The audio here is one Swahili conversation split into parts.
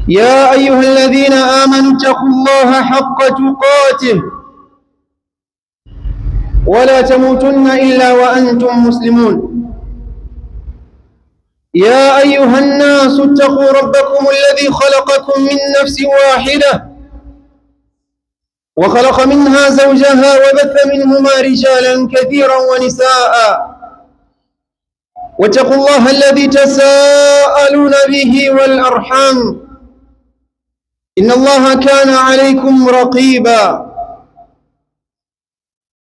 يا أيها الذين آمنوا اتقوا الله حق تقاته ولا تموتن إلا وأنتم مسلمون. يا أيها الناس اتقوا ربكم الذي خلقكم من نفس واحدة وخلق منها زوجها وبث منهما رجالا كثيرا ونساء، واتقوا الله الذي تساءلون به والأرحام إن الله كان عليكم رقيبا.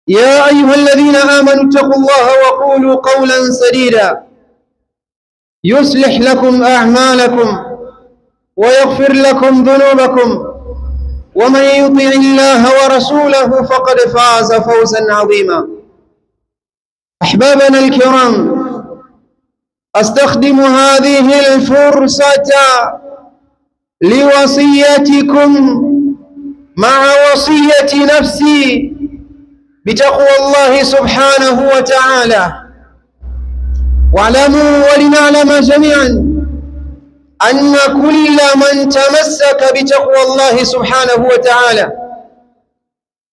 يا أيها الذين آمنوا اتقوا الله وقولوا قولا سديدا يصلح لكم أعمالكم ويغفر لكم ذنوبكم، ومن يطع الله ورسوله فقد فاز فوزا عظيما. أحبابنا الكرام، أستخدم هذه الفرصة لوصيتكم مع وصية نفسي بتقوى الله سبحانه وتعالى. واعلموا ولنعلم جميعا أن كل من تمسك بتقوى الله سبحانه وتعالى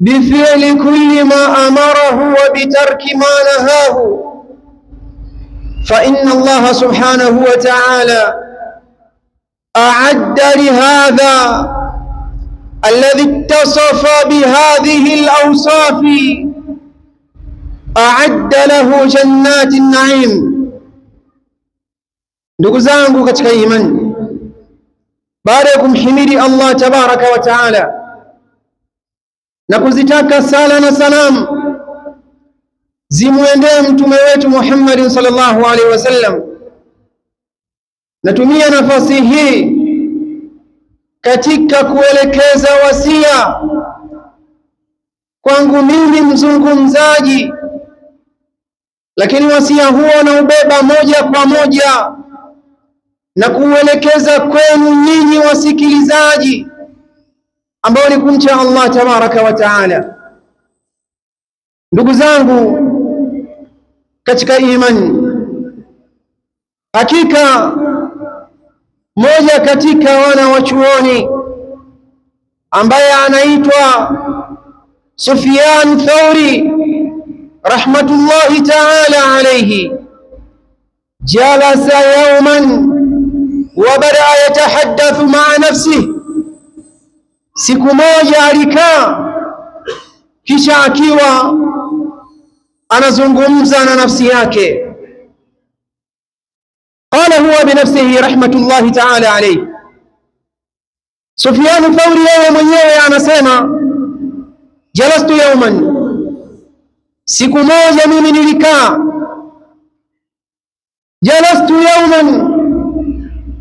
بفعل كل ما أمره وبترك ما نهاه فإن الله سبحانه وتعالى أعد لهذا الذي اتصف بهذه الأوصاف أعد له جنات النعيم. Ndugu zangu katika imani, baada ya kumhimidi Allah tabaraka wa taala na kuzitaka sala na salam zimwendee mtume wetu Muhammad sallallahu alaihi wasallam, natumia nafasi hii katika kuelekeza wasia kwangu mimi mzungumzaji, lakini wasia huo naubeba moja kwa moja na kuelekeza kwenu nyinyi wasikilizaji ambao ni kumcha Allah tabaraka wa taala. Ndugu zangu katika imani, hakika moja katika wana wa chuoni ambaye anaitwa Sufyan Thauri rahmatullahi ta'ala alayhi, jalasa yawman wa bada yatahaddathu ma'a nafsihi, siku moja alikaa kisha akiwa anazungumza na nafsi yake. Qala huwa binafsihi rahmatullahi ta'ala alayhi, Sufyan Thauri yeye mwenyewe anasema, jalastu yawman, siku moja mimi nilikaa, jalastu yawman,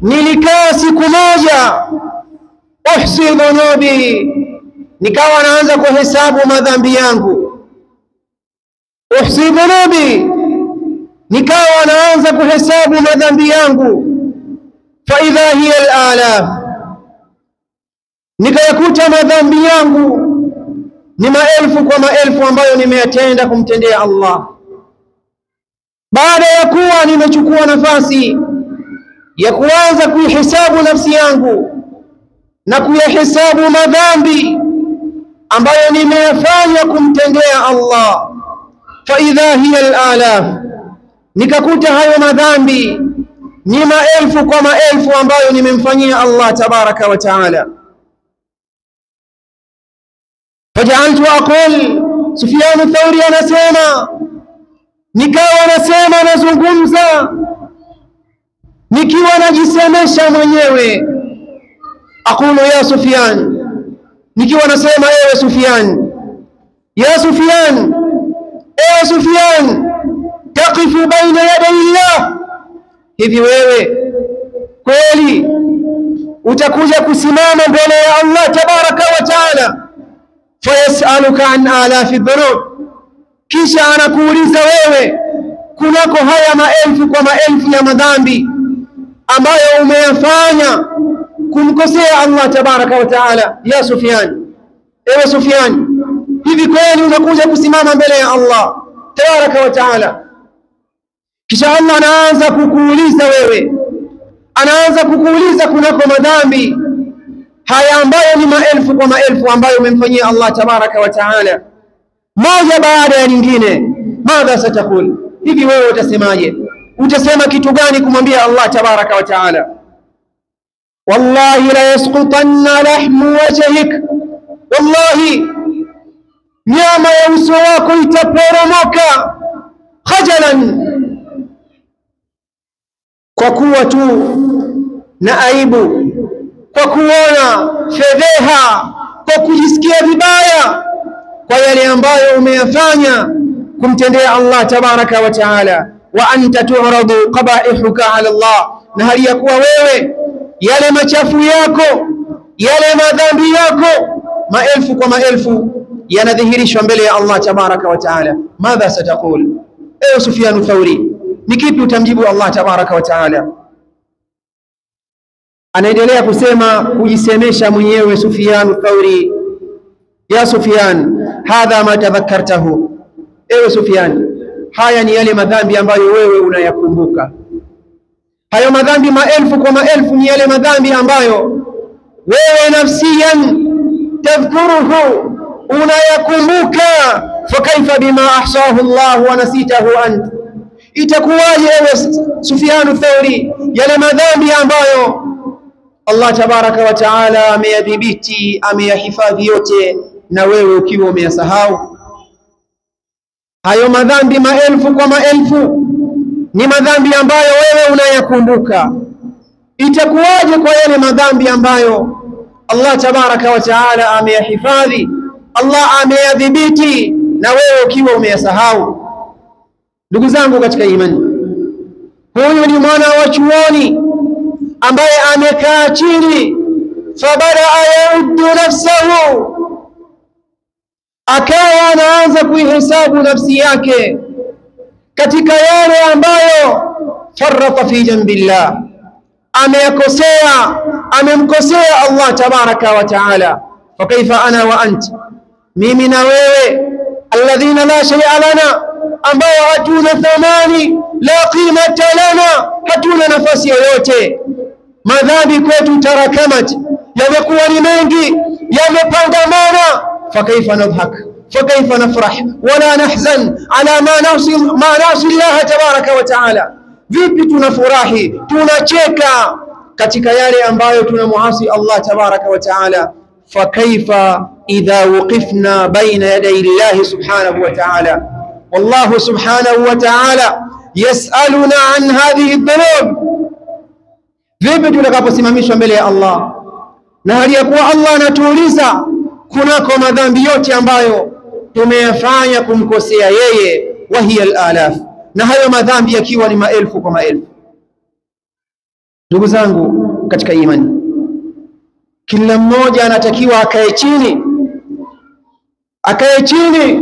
nilikaa siku moja, uhsi dhunubi, nikawa naanza kuhesabu madhambi yangu. Uhsi dhunubi, nikawa naanza kuhesabu madhambi yangu. Fa idha hiya al-alaf, nikayakuta madhambi yangu ni maelfu kwa maelfu ambayo nimeyatenda kumtendea Allah. Baada ya kuwa nimechukua nafasi ya kuanza kuihesabu nafsi yangu na kuyahesabu madhambi ambayo nimeyafanya kumtendea Allah, fa idha hiya al-alaf, nikakuta hayo madhambi ni maelfu kwa maelfu ambayo nimemfanyia Allah tabaraka wa taala. Faja'altu aqul, Sufyan Thauri anasema, nikawa nasema, nazungumza nikiwa najisemesha mwenyewe. Aqulu ya Sufyan, nikiwa nasema ewe Sufyan, ya Sufyan, ewe Sufyan, taqifu baina yaday Allah, hivi wewe kweli utakuja kusimama mbele ya Allah tabaraka wa taala, fayasaluka an alafi dhunub, kisha anakuuliza wewe kunako haya maelfu kwa maelfu ya madhambi ambayo umeyafanya kumkosea Allah tabaraka wa taala. Ya Sufyan, ewe Sufyan, hivi kweli unakuja kusimama mbele ya Allah tabaraka wa taala, kisha Allah anaanza kukuuliza wewe, anaanza kukuuliza kunako madhambi haya ambayo ni maelfu kwa maelfu ambayo umemfanyia Allah tabaraka wa taala, moja baada ya nyingine, madha satakul, hivi wewe utasemaje? Utasema kitu gani kumwambia Allah tabaraka wa taala? Wallahi la yasqutanna lahmu wajhik, wallahi nyama ya uso wako itaporomoka, khajalan, kwa kuwa tu na aibu, kwa kuona fedheha, kwa kujisikia vibaya kwa yale ambayo umeyafanya kumtendea Allah tabaraka wa taala. Wa anta tu'radu qaba'ihuka ala Allah, na hali ya kuwa wewe yale machafu yako, yale madhambi yako maelfu kwa maelfu yanadhihirishwa mbele ya Allah tabaraka wa taala. Madha sataqul, ewe Sufyan Thauri, ni kipi utamjibu Allah tabaraka wa taala? Anaendelea kusema, kujisemesha mwenyewe Sufyan Thauri, ya Sufyan, hadha ma tadhakkartahu, ewe Sufyan, haya ni yale madhambi ambayo wewe unayakumbuka. Hayo madhambi maelfu kwa maelfu ni yale madhambi ambayo wewe nafsiyan tadhkuruhu, unayakumbuka. Fakaifa bima ahsahu Allah wa nasitahu ant, itakuwaje ewe Sufyan Thauri yale madhambi ambayo Allah tabaraka wa taala ameyadhibiti, ameyahifadhi yote, na wewe ukiwa umeyasahau? Hayo madhambi maelfu kwa maelfu ni madhambi ambayo wewe unayakumbuka. Itakuwaje kwa yale madhambi ambayo Allah tabaraka wa taala ameyahifadhi, Allah ameyadhibiti, na wewe ukiwa umeyasahau? Ndugu zangu katika imani, huyu ni mwana wa chuoni ambaye amekaa chini, fabadaa yauddu nafsahu, akawa anaanza kuihesabu nafsi yake katika yale ambayo farrata fi jambillah, ameyakosea, amemkosea Allah tabaraka wa taala. Fakaifa ana wa ant, mimi na wewe, alladhina la shay'a lana, ambao hatuna thamani, la qimata lana, hatuna nafasi yoyote. Madhambi kwetu tarakamat, yamekuwa ni mengi, yamepangamana. Fakaifa nadhhak, fakaifa nafrah wala nahzan ala ma nasi Allah tabaraka wa taala, vipi tunafurahi, tunacheka katika yale ambayo tunamuasi Allah tabaraka wa taala. Fakaifa idha wuqifna baina yaday Allah subhanahu wa taala, wallahu subhanahu wa taala yasaluna an hadhihi adh-dhunub, vipi tutakaposimamishwa mbele ya Allah na hali ya kuwa Allah anatuuliza kunako madhambi yote ambayo tumeyafanya kumkosea yeye, wa hiya al-alaf, na hayo madhambi yakiwa ni maelfu kwa maelfu. Ndugu zangu katika imani, kila mmoja anatakiwa akae chini,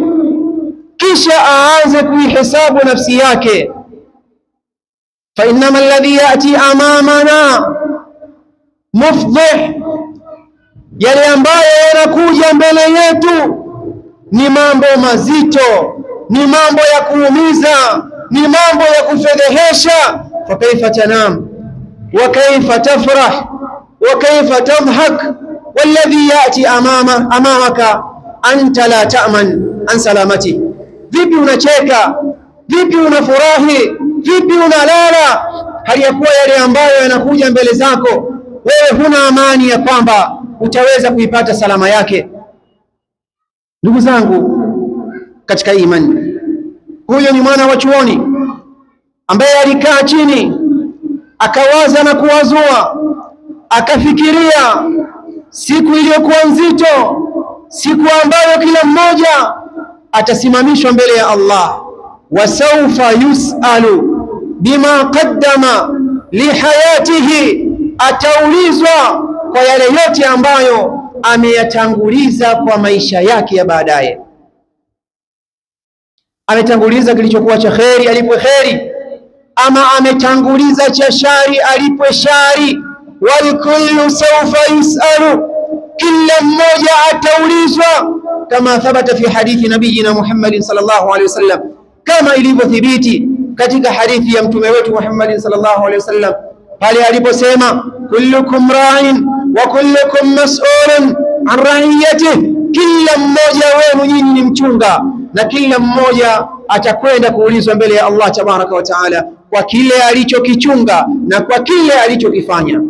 kisha aanze kuihesabu nafsi yake. Fa innama alladhi yati amamana mufdih, yale ambayo yanakuja mbele yetu ni mambo mazito, ni mambo ya kuumiza, ni mambo ya kufedhehesha. Fa kaifa tanam wa kaifa tafrah wa kaifa tadhhak walladhi yati amamaka anta la ta'man an salamati, vipi unacheka, vipi unafurahi, vipi unalala, hali ya kuwa yale ambayo yanakuja mbele zako wewe huna amani ya kwamba utaweza kuipata salama yake. Ndugu zangu katika imani, huyo ni mwana wa chuoni ambaye alikaa chini akawaza na kuwazua, akafikiria siku iliyokuwa nzito, siku ambayo kila mmoja atasimamishwa mbele ya Allah. Wasaufa yusalu bima qaddama lihayatihi, ataulizwa kwa yale yote ambayo ameyatanguliza kwa maisha yake ya baadaye. Ametanguliza kilichokuwa cha kheri alipwe kheri, ama ametanguliza cha shari alipwe shari. Walkullu sawfa yusalu, kila mmoja ataulizwa, kama thabata fi hadithi nabiyina Muhammad sallallahu alaihi wasallam, kama ilivyothibiti katika hadithi ya mtume wetu Muhammad sallallahu alaihi wasallam pale aliposema kullukum ra'in wa kullukum mas'ulun an ra'iyatihi, kila mmoja wenu nyinyi ni mchunga na kila mmoja atakwenda kuulizwa mbele ya Allah tabaraka wa taala kwa kile alichokichunga na kwa kile alichokifanya.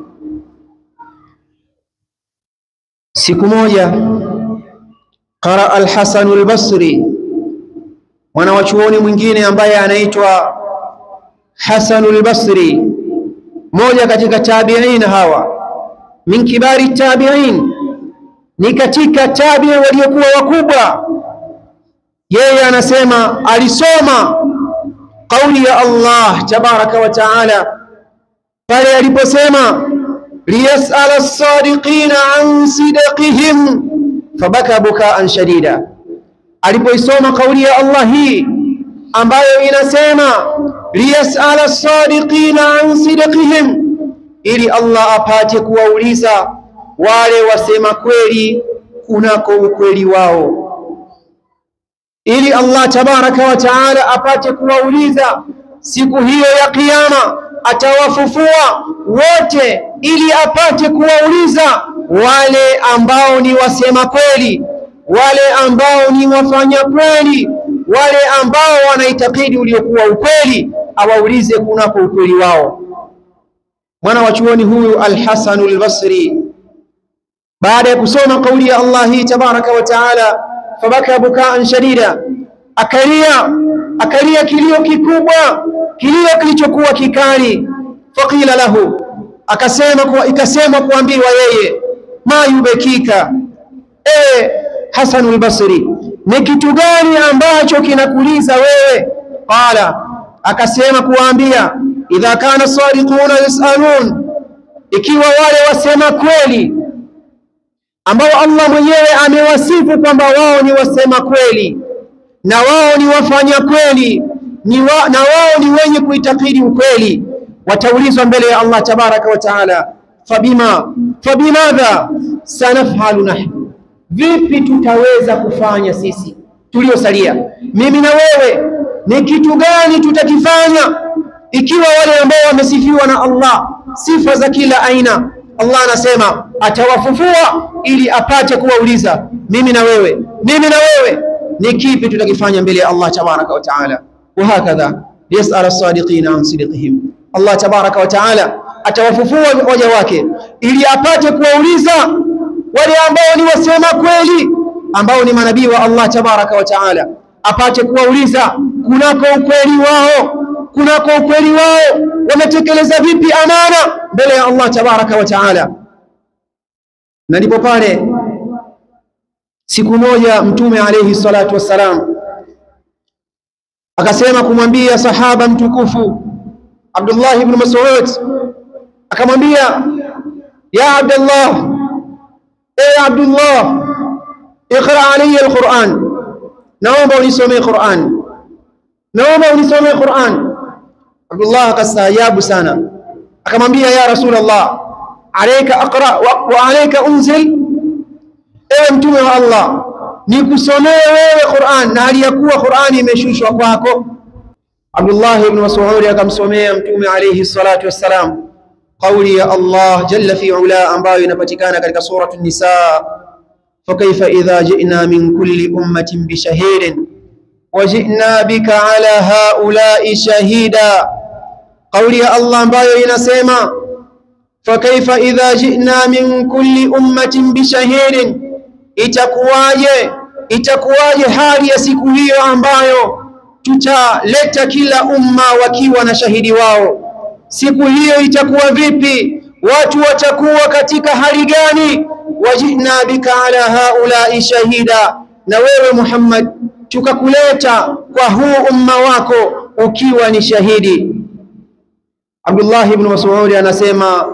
Siku moja qara al-Hasan al-Basri, mwana wa chuoni mwingine ambaye anaitwa Hasan al-Basri, moja katika tabi'in, hawa min kibari tabi'in, ni katika tabi'i waliokuwa wakubwa. Yeye anasema alisoma kauli ya Allah tabaraka wa taala pale aliposema liyas'ala as-sadiqina an sidqihim fabaka bukaan shadida. Alipoisoma kauli ya Allah hii ambayo inasema liyas'ala as-sadiqina an sidqihim, ili Allah apate kuwauliza wale wasema kweli kunako ukweli wao, ili Allah tabaraka wa taala apate kuwauliza siku hiyo ya kiyama, atawafufua wote ili apate kuwauliza wale ambao ni wasema kweli, wale ambao ni wafanya kweli, wale ambao wanaitakidi uliokuwa ukweli, awaulize kunako ukweli wao. Mwana wa chuoni huyu al-Hasan al-Basri, baada ya kusoma kauli ya Allah hii tabaraka wa taala, fabaka bukaan shadida, akalia kilio kikubwa, kilio kilichokuwa kikali. Faqila lahu, ikasema kuambiwa yeye, ma yubekika, Hasan al-Basri, ni kitu gani ambacho kinakuliza wewe? Qala, akasema kuambia, idha kana sadiquna yasalun, ikiwa wale wasema kweli ambao Allah mwenyewe amewasifu kwamba wao ni wasema kweli na wao ni wafanya kweli na wao ni wenye kuitakidi ukweli, wataulizwa mbele ya Allah tabaraka wa taala, fabimadha sanaf'alu nahnu, vipi tutaweza kufanya sisi tuliosalia, mimi na wewe, ni kitu gani tutakifanya ikiwa wale ambao wamesifiwa na Allah sifa za kila aina, Allah anasema atawafufua ili apate kuwauliza mimi na wewe, ni kipi tutakifanya mbele ya Allah tabaraka wa taala. Wa hakadha yas'al as-sadiqina an sidqihim, Allah tabaraka wa taala atawafufua waja wake ili apate kuwauliza wale ambao ni wasema kweli, ambao ni manabii wa Allah tabaraka wa taala, apate kuwauliza kunako ukweli wao wametekeleza vipi amana mbele ya Allah tabaraka wa taala. Na ndipo pale siku moja Mtume alayhi salatu wassalam akasema kumwambia sahaba mtukufu Abdullah ibn Mas'ud, akamwambia, ya Abdullah, Abdullah, iqra alayya al-Quran, naomba unisomee Quran. Abdullah akastaajabu sana, akamwambia, ya Rasulullah, alayka aqra wa alayka unzil, ewe Mtume wa Allah, nikusomee wewe Qur'an na hali ya kuwa Qur'ani imeshushwa kwako. Abdullah ibn Mas'ud akamsomea Mtume alayhi salatu wassalam kauli ya Allah jalla fi ula ambayo inapatikana katika suratu Nisa, fakaifa idha ji'na min kulli ummatin bishahidin wa ji'na bika ala haula'i shahida. Kauli ya Allah ambayo inasema fakaifa idha ji'na min kulli ummatin bishahidin, itakuwaje hali ya siku hiyo ambayo tutaleta kila umma wakiwa na shahidi wao. Siku hiyo itakuwa vipi? Watu watakuwa katika hali gani? Wajina bika ala haulai shahida, na wewe Muhammad tukakuleta kwa huu umma wako ukiwa ni shahidi. Abdullah ibn Mas'ud anasema,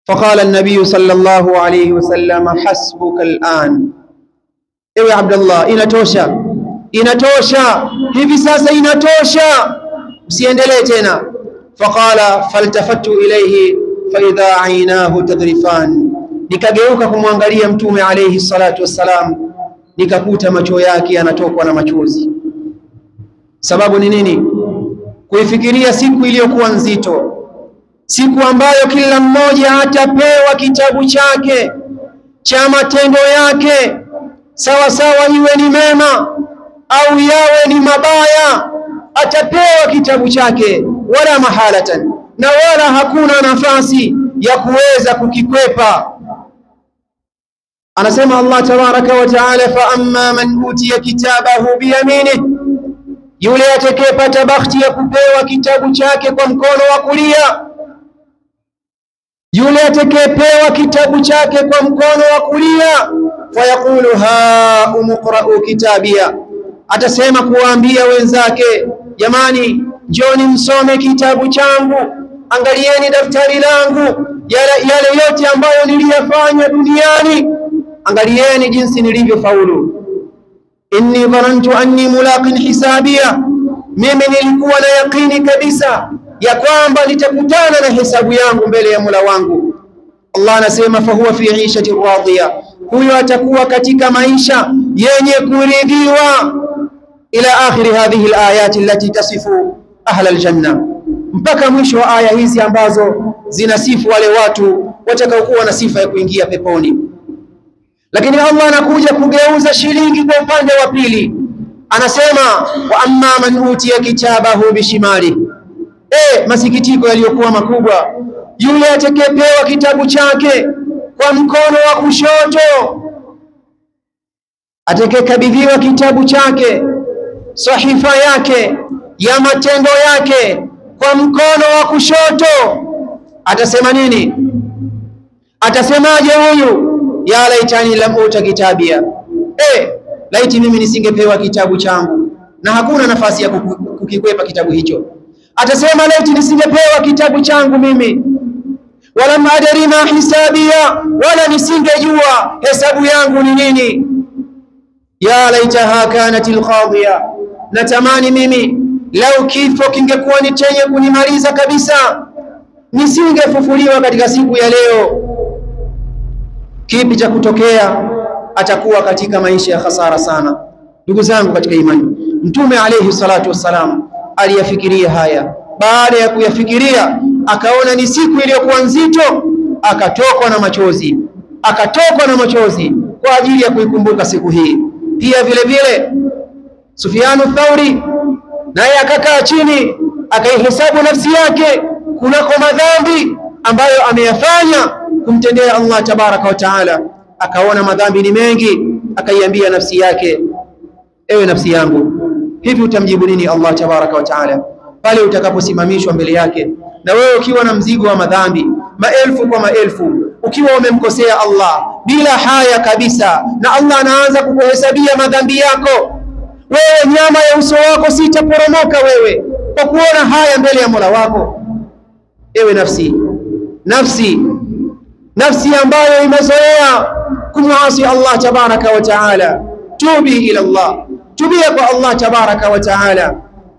faqala an-nabiy sallallahu alayhi wasallam, hasbuka al-an, ewe Abdullah, inatosha hivi sasa, inatosha, usiendelee tena. Faqala faltafattu ilayhi fa idha aynahu tadrifan, nikageuka kumwangalia Mtume alayhi salatu wassalam, nikakuta macho yake yanatokwa na machozi. Sababu ni nini? Kuifikiria siku iliyokuwa nzito, siku ambayo kila mmoja atapewa kitabu chake cha matendo yake, sawa sawa iwe ni mema au yawe ni mabaya, atapewa kitabu chake wala mahalatan, na wala hakuna nafasi ya kuweza kukikwepa. Anasema Allah tabaraka wa taala, fa amma man utiya kitabahu biyaminihi, yule atakayepata bakhti ya kupewa kitabu chake kwa mkono wa kulia, yule atakayepewa kitabu chake kwa mkono wa kulia, fayaqulu ha umqra'u kitabia, atasema kuwaambia wenzake, jamani, njoni msome kitabu changu, angalieni daftari langu, yale yote ambayo niliyafanya duniani, angalieni jinsi nilivyofaulu. Inni dhanantu anni mulaqin hisabia, mimi nilikuwa na yakini kabisa ya kwamba nitakutana na hesabu yangu mbele ya Mola wangu. Allah anasema fahuwa fi 'ishati radhiya, huyo atakuwa katika maisha yenye kuridhiwa. Ila akhiri hadhihi alayati allati tasifu ahla aljanna, mpaka mwisho wa aya hizi ambazo zinasifu wale watu watakaokuwa na sifa ya kuingia peponi. Lakini Allah anakuja kugeuza shilingi kwa upande wa pili, anasema wa amma man utiya kitabahu bishimali. Masikitiko yaliyokuwa makubwa, yule atakayepewa kitabu chake kwa mkono wa kushoto, atakayekabidhiwa kitabu chake, sahifa yake ya matendo yake kwa mkono wa kushoto, atasema nini? Atasemaje huyu? Ya laitani lam uta kitabia, laiti mimi nisingepewa kitabu changu, na hakuna nafasi ya kukikwepa kitabu hicho. Atasema laiti nisingepewa kitabu changu mimi, wala madari ma hisabia, wala nisingejua hesabu yangu ni nini. Ya laitaha kanatil qadhiya, natamani mimi lau kifo kingekuwa ni chenye kunimaliza kabisa, nisingefufuliwa katika siku ya leo. Kipi cha kutokea? Atakuwa katika maisha ya khasara sana. Ndugu zangu katika imani, Mtume alayhi salatu wassalam aliyafikiria haya. Baada ya kuyafikiria, akaona ni siku iliyokuwa nzito, akatokwa na machozi kwa ajili ya kuikumbuka siku hii. Pia vile vile Sufyanu Thauri naye akakaa chini akaihesabu nafsi yake kunako madhambi ambayo ameyafanya kumtendea Allah tabaraka wa taala. Akaona madhambi ni mengi, akaiambia nafsi yake, ewe nafsi yangu, hivi utamjibu nini Allah tabaraka wa taala pale utakaposimamishwa mbele yake, na wewe ukiwa na mzigo wa madhambi maelfu kwa maelfu, ukiwa umemkosea Allah bila haya kabisa, na Allah anaanza kukuhesabia madhambi yako, wewe nyama ya uso wako sitaporomoka wewe kwa kuona haya mbele ya Mola wako. Ewe nafsi ambayo imezoea kumwasi Allah tabaraka wa taala, tubi ila Allah, tubia kwa Allah tabaraka wa taala.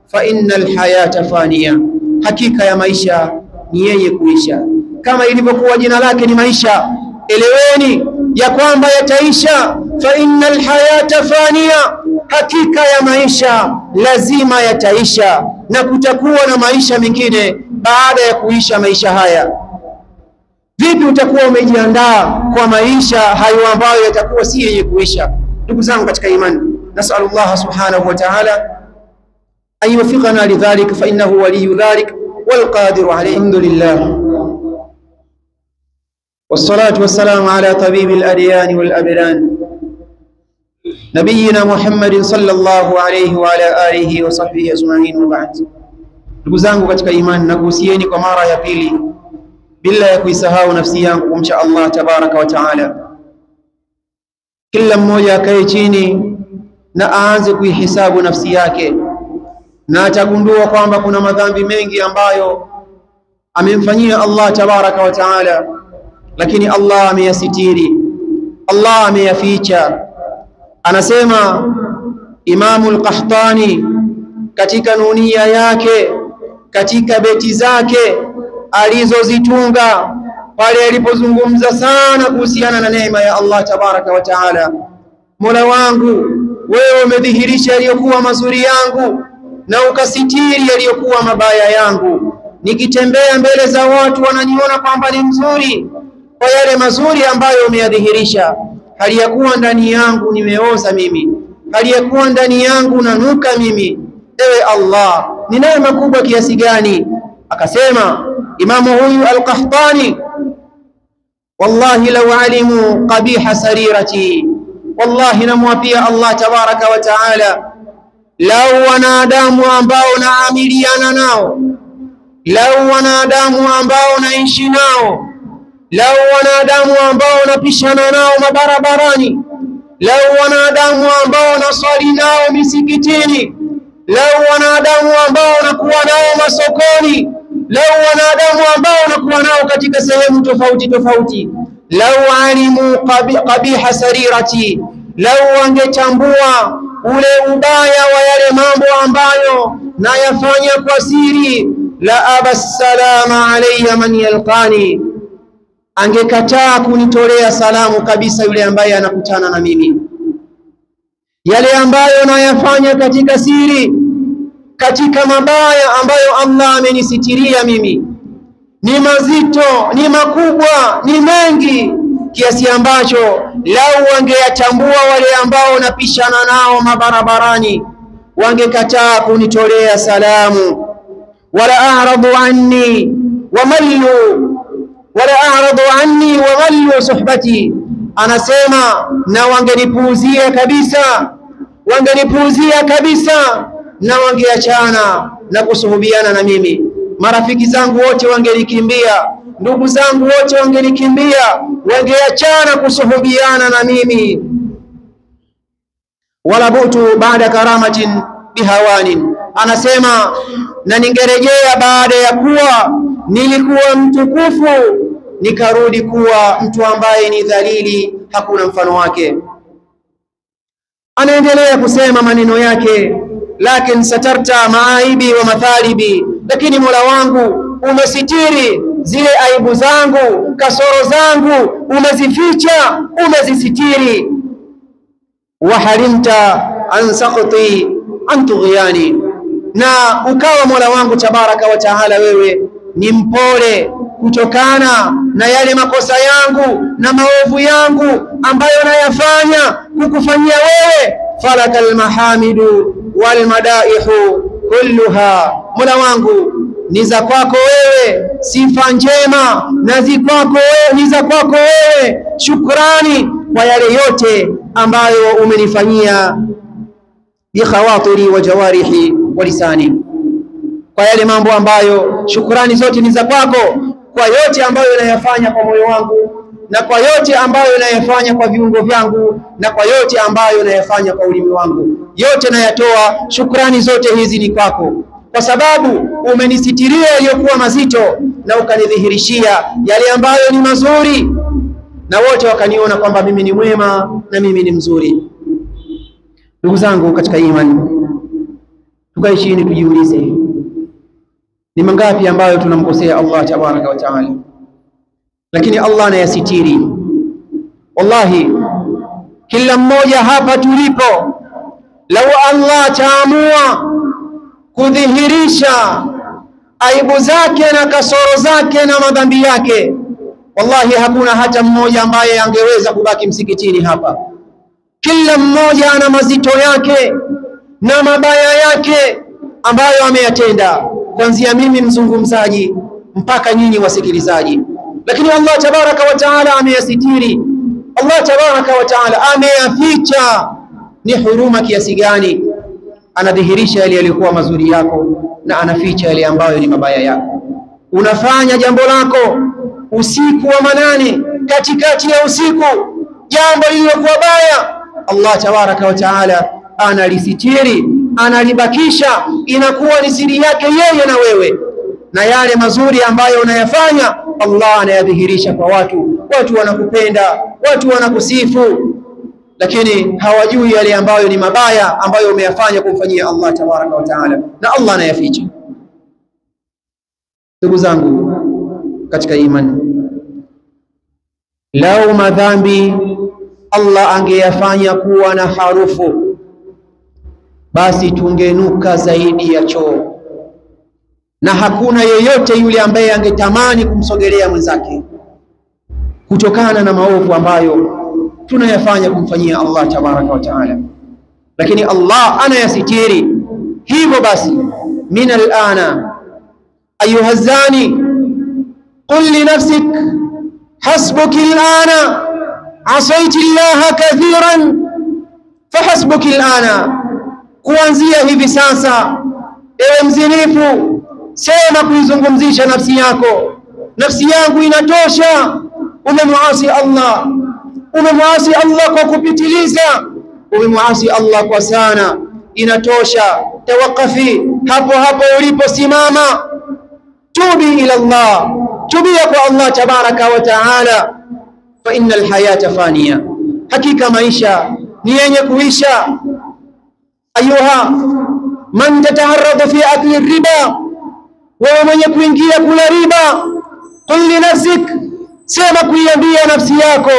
Fa innal hayata faniya, hakika ya maisha ni yenye kuisha. Kama ilivyokuwa jina lake ni maisha, eleweni ya kwamba yataisha. Fa innal hayata faniya, hakika ya maisha lazima yataisha, na kutakuwa na maisha mengine baada ya kuisha maisha haya. Vipi utakuwa umejiandaa kwa maisha hayo ambayo yatakuwa si yenye kuisha? Ndugu zangu katika imani, nasallallahu subhanahu wa ta'ala an yuwaffiqana lidhalik, fa innahu waliyyu dhalik wal qadiru alayhi. Alhamdulillah wassalatu wassalamu ala tabibil adyan wal abdan nabiyina Muhammadin sallallahu alayhi wa ala alihi wa sahbihi ajma'in, wa ba'd. Ndugu zangu katika imani, nakuhusieni kwa mara ya pili bila ya kuisahau nafsi yangu kumcha Allah tabaraka wa taala. Kila mmoja akae chini na aanze kuihesabu nafsi yake, na atagundua kwamba kuna madhambi mengi ambayo amemfanyia Allah tabaraka wa taala, lakini Allah ameyasitiri, Allah ameyaficha. Anasema Imamu al-Qahtani katika nunia yake, katika beti zake alizozitunga pale alipozungumza sana kuhusiana na neema ya Allah tabaraka wa taala: Mola wangu, wewe umedhihirisha yaliyokuwa mazuri yangu na ukasitiri yaliyokuwa mabaya yangu, nikitembea mbele za watu wananiona kwamba ni mzuri kwa yale mazuri ambayo umeyadhihirisha, hali ya kuwa ndani yangu nimeoza mimi, hali ya kuwa ndani yangu nanuka mimi. Ewe Allah, ni neema kubwa kiasi gani? Akasema imamu huyu Al-Qahtani, wallahi law alimu qabiha sarirati, wallahi namwapia Allah tabaraka wa taala, lau wanadamu ambao naamiliana nao, lau wanadamu ambao naishi nao, lau wanadamu ambao napishana nao mabarabarani, lau wanadamu ambao nasali nao misikitini, lau wanadamu ambao nakuwa nao masokoni, lau wanadamu ambao nakuwa nao katika sehemu tofauti tofauti, lau alimu qabiha sarirati, lau wangetambua ule ubaya wa yale mambo ambayo nayafanya kwa siri, la abassalama alayya man yalqani, angekataa kunitolea salamu kabisa yule ambaye anakutana na mimi. Yale ambayo nayafanya katika siri, katika mabaya ambayo Allah amenisitiria mimi, ni mazito, ni makubwa, ni mengi, kiasi ambacho lau wangeyatambua wale ambao napishana nao mabarabarani, wangekataa kunitolea salamu. Wala a'radu anni wa mallu suhbati, anasema na wangenipuuzia kabisa, na wangeachana na kusuhubiana na mimi. Marafiki zangu wote wangenikimbia, ndugu zangu wote wangenikimbia, wangeachana kusuhubiana na mimi. Wala butu baada karamatin bihawanin, anasema na ningerejea baada ya kuwa nilikuwa mtukufu, nikarudi kuwa mtu ambaye ni dhalili, hakuna mfano wake. Anaendelea kusema maneno yake, lakin satarta maaibi wa mathalibi, lakini Mola wangu umesitiri zile aibu zangu, kasoro zangu umezificha, umezisitiri. Wa harimta an saqti an tughyani, na ukawa Mola wangu tabaraka wa taala wewe ni mpole kutokana na yale makosa yangu na maovu yangu ambayo nayafanya kukufanyia wewe. Falakal mahamidu wal madaihu kulluha, Mola wangu ni za kwako wewe sifa njema, na ni za kwako wewe shukrani kwa yale yote ambayo umenifanyia, bi khawatiri wa jawarihi wa lisani, kwa yale mambo ambayo shukrani zote ni za kwako, kwa yote ambayo nayafanya kwa moyo wangu, na kwa yote ambayo nayafanya kwa viungo vyangu, na kwa yote ambayo nayafanya kwa ulimi wangu, yote nayatoa. Shukrani zote hizi ni kwako, kwa sababu umenisitiria yaliyokuwa mazito na ukanidhihirishia yale ambayo ni mazuri, na wote wakaniona kwamba mimi ni mwema na mimi ni mzuri. Ndugu zangu katika imani, tukae chini tujiulize, ni mangapi ambayo tunamkosea Allah tabaraka wa taala, lakini Allah anayasitiri. Wallahi kila mmoja hapa tulipo, lau Allah taamua kudhihirisha aibu zake na kasoro zake na madhambi yake, wallahi hakuna hata mmoja ambaye angeweza kubaki msikitini hapa. Kila mmoja ana mazito yake na mabaya yake ambayo ameyatenda, kuanzia mimi mzungumzaji mpaka nyinyi wasikilizaji, lakini Allah tabaraka wa taala ameyasitiri. Allah tabaraka wa taala ameyaficha. Ni huruma kiasi gani! Anadhihirisha yale yaliyokuwa mazuri yako na anaficha yale ambayo ni mabaya yako. Unafanya jambo lako usiku wa manane, katikati ya usiku, jambo lililokuwa baya, Allah tabaraka wa taala analisitiri, analibakisha, inakuwa ni siri yake yeye na wewe. Na yale mazuri ambayo unayafanya, Allah anayadhihirisha kwa watu. Watu wanakupenda, watu wanakusifu, lakini hawajui yale ambayo ni mabaya ambayo umeyafanya kumfanyia Allah tabaraka wa taala, na Allah anayaficha. Ndugu zangu katika imani, lau madhambi Allah angeyafanya kuwa na harufu, basi tungenuka zaidi ya choo. na hakuna yeyote yule ambaye angetamani kumsogelea mwenzake kutokana na maovu ambayo tunayafanya kumfanyia Allah tabaraka wa taala, lakini Allah anayasitiri. Hivyo basi, min alana ayuha zani qul li nafsik hasbuki alana asaiti Allah kathiran fahasbuki alana, kuanzia hivi sasa ewe mzinifu, sema kuizungumzisha nafsi yako, nafsi yangu inatosha, umemuasi Allah, umemuasi Allah kwa kupitiliza, umemuasi Allah kwa sana, inatosha. Tawakafi hapo hapo uliposimama, tubi ila Allah, tubia kwa Allah tabaraka wa taala. Fa innal hayata faniya, hakika maisha ni yenye kuisha. Ayuha man tataharradu fi akli riba, wewe mwenye kuingia kula riba, qul li nafsik, sema kuiambia nafsi yako,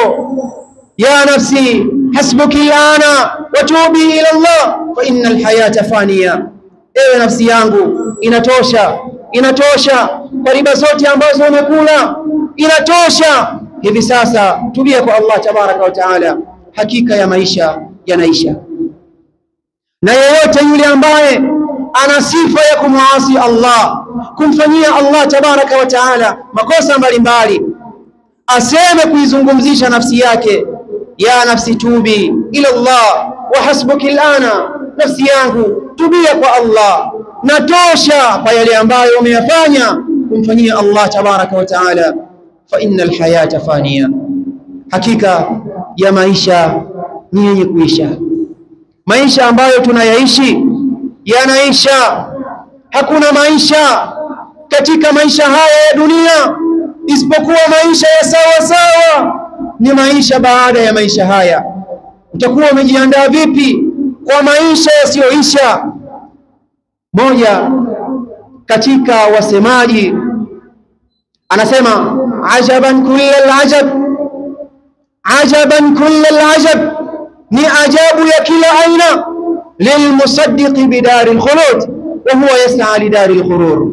ya nafsi hasbuki alana wa tubi ila Allah fa innal hayata faniya, ewe nafsi yangu inatosha, inatosha kwa riba zote ambazo umekula, inatosha hivi sasa, tubia kwa Allah tabaraka wa taala, hakika ya maisha yanaisha. Na yeyote yule ambaye ana sifa ya kumuasi Allah, kumfanyia Allah tabaraka wa taala makosa mbalimbali, aseme kuizungumzisha nafsi yake, ya nafsi tubi ila Allah wa hasbuki alana, nafsi yangu tubia kwa Allah, natosha kwa yale ambayo umeyafanya kumfanyia Allah tabaraka wa taala. Fa innal hayata faniya, hakika ya maisha ni yenye kuisha. Maisha ambayo tunayaishi yanaisha. Hakuna maisha katika maisha haya ya dunia isipokuwa maisha ya sawa sawa, ni maisha baada ya maisha haya. Utakuwa umejiandaa vipi kwa maisha yasiyoisha? Moja katika wasemaji anasema, ajaban kullal ajab, ajaban kullal ajab, ni ajabu ya kila aina, lilmusaddiqi bidari alkhulud wa huwa yas'a lidari alghurur.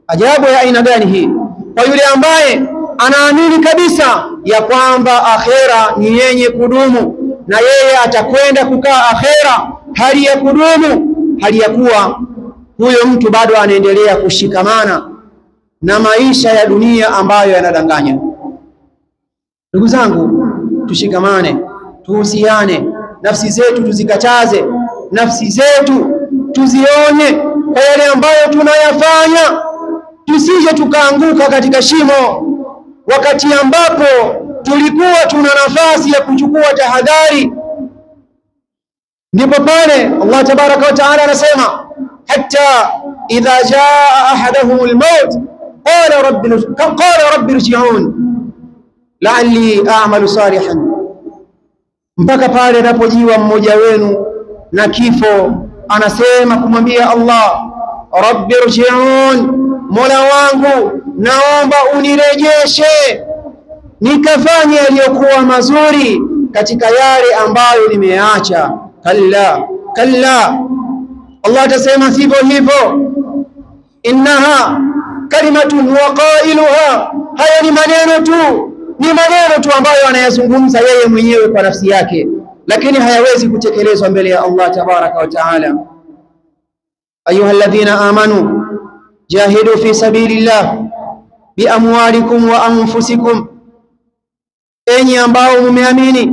Ajabu ya aina gani hii? Kwa yule ambaye anaamini kabisa ya kwamba akhera ni yenye kudumu na yeye atakwenda kukaa akhera hali ya kudumu, hali ya kuwa huyo mtu bado anaendelea kushikamana na maisha ya dunia ambayo yanadanganya. Ndugu zangu, tushikamane, tuhusiane, nafsi zetu tuzikataze, nafsi zetu tuzione kwa yale ambayo tunayafanya, tusije tukaanguka katika shimo wakati ambapo tulikuwa tuna nafasi ya kuchukua tahadhari. Ndipo pale Allah tabaraka wa taala anasema, hatta idha jaa ahaduhum almaut qala rabbi irji'un la'alli a'malu salihan, mpaka pale anapojiwa mmoja wenu na kifo, anasema kumwambia Allah, rabbi irji'un, mola wangu naomba unirejeshe nikafanye yaliyokuwa mazuri katika yale ambayo nimeacha. Kalla kalla, Allah atasema sivyo hivyo, innaha kalimatun wa qailuha, haya ni maneno tu, ni maneno tu ambayo anayazungumza yeye mwenyewe kwa nafsi yake, lakini hayawezi kutekelezwa mbele ya Allah tabaraka wa taala. Ayuha alladhina amanu jahidu fi sabilillah biamwalikum wa anfusikum, enyi ambao mumeamini,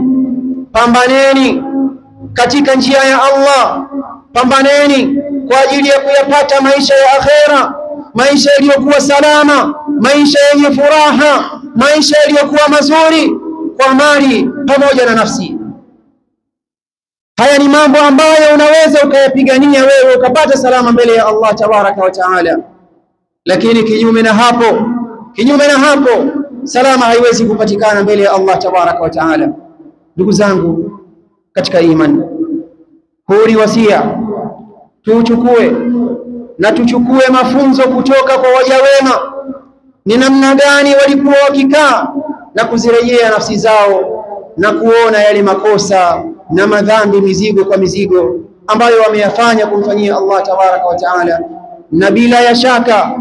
pambaneni katika njia ya Allah, pambaneni kwa ajili ya kuyapata maisha ya akhera, maisha yaliyokuwa salama, maisha yenye furaha, maisha yaliyokuwa mazuri, kwa mali pamoja na nafsi. Haya ni mambo ambayo unaweza ukayapigania wewe ukapata salama mbele ya Allah tabaraka wa taala, lakini kinyume na hapo salama haiwezi kupatikana mbele ya Allah tabaraka wa taala. Ndugu zangu katika imani, huu ni wasia tuchukue, na tuchukue mafunzo kutoka kwa waja wema, ni namna gani walikuwa wakikaa na kuzirejea nafsi zao na kuona yale makosa na madhambi, mizigo kwa mizigo ambayo wameyafanya kumfanyia Allah tabaraka wa taala, na bila ya shaka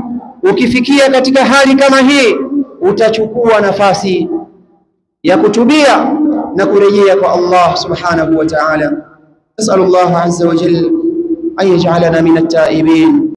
ukifikia katika hali kama hii utachukua nafasi ya kutubia na kurejea kwa Allah subhanahu wa ta'ala. Nas'alullah azza wa jalla an yaj'alana min at-ta'ibin